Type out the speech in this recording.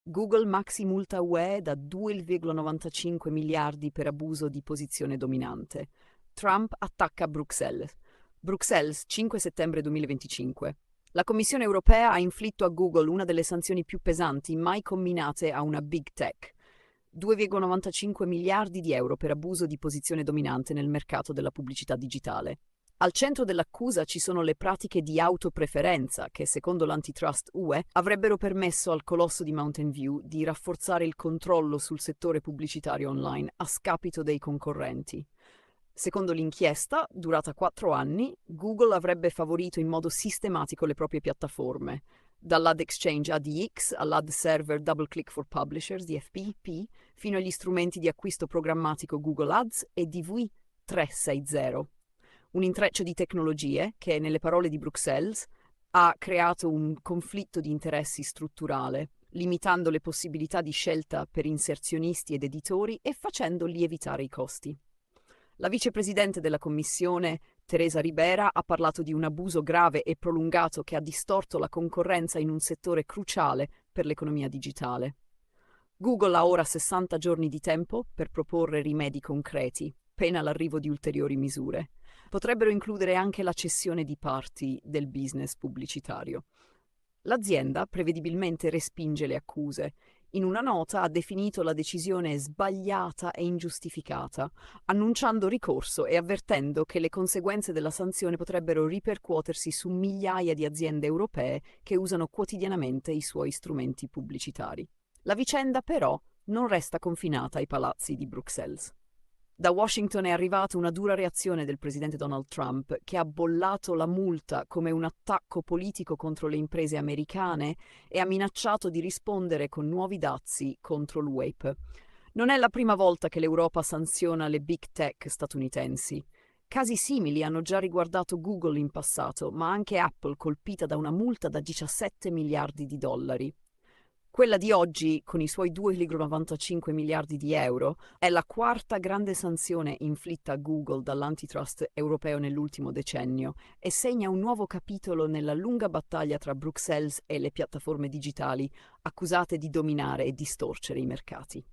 Google maxi multa UE da 2,95 miliardi per abuso di posizione dominante. Trump attacca Bruxelles. Bruxelles, 5 settembre 2025. La Commissione europea ha inflitto a Google una delle sanzioni più pesanti mai comminate a una big tech. 2,95 miliardi di euro per abuso di posizione dominante nel mercato della pubblicità digitale. Al centro dell'accusa ci sono le pratiche di autopreferenza che, secondo l'antitrust UE, avrebbero permesso al colosso di Mountain View di rafforzare il controllo sul settore pubblicitario online a scapito dei concorrenti. Secondo l'inchiesta, durata 4 anni, Google avrebbe favorito in modo sistematico le proprie piattaforme, dall'ad exchange ADX all'ad server Double Click for Publishers, DFP, fino agli strumenti di acquisto programmatico Google Ads e DV 360. Un intreccio di tecnologie che, nelle parole di Bruxelles, ha creato un conflitto di interessi strutturale, limitando le possibilità di scelta per inserzionisti ed editori e facendo lievitare i costi. La vicepresidente della Commissione, Teresa Ribera, ha parlato di un abuso grave e prolungato che ha distorto la concorrenza in un settore cruciale per l'economia digitale. Google ha ora 60 giorni di tempo per proporre rimedi concreti, pena l'arrivo di ulteriori misure. Potrebbero includere anche la cessione di parti del business pubblicitario. L'azienda prevedibilmente respinge le accuse. In una nota ha definito la decisione sbagliata e ingiustificata, annunciando ricorso e avvertendo che le conseguenze della sanzione potrebbero ripercuotersi su migliaia di aziende europee che usano quotidianamente i suoi strumenti pubblicitari. La vicenda però non resta confinata ai palazzi di Bruxelles. Da Washington è arrivata una dura reazione del presidente Donald Trump, che ha bollato la multa come un attacco politico contro le imprese americane e ha minacciato di rispondere con nuovi dazi contro l'UAP. Non è la prima volta che l'Europa sanziona le big tech statunitensi. Casi simili hanno già riguardato Google in passato, ma anche Apple colpita da una multa da 17 miliardi di dollari. Quella di oggi, con i suoi 2,95 miliardi di euro, è la quarta grande sanzione inflitta a Google dall'antitrust europeo nell'ultimo decennio e segna un nuovo capitolo nella lunga battaglia tra Bruxelles e le piattaforme digitali accusate di dominare e distorcere i mercati.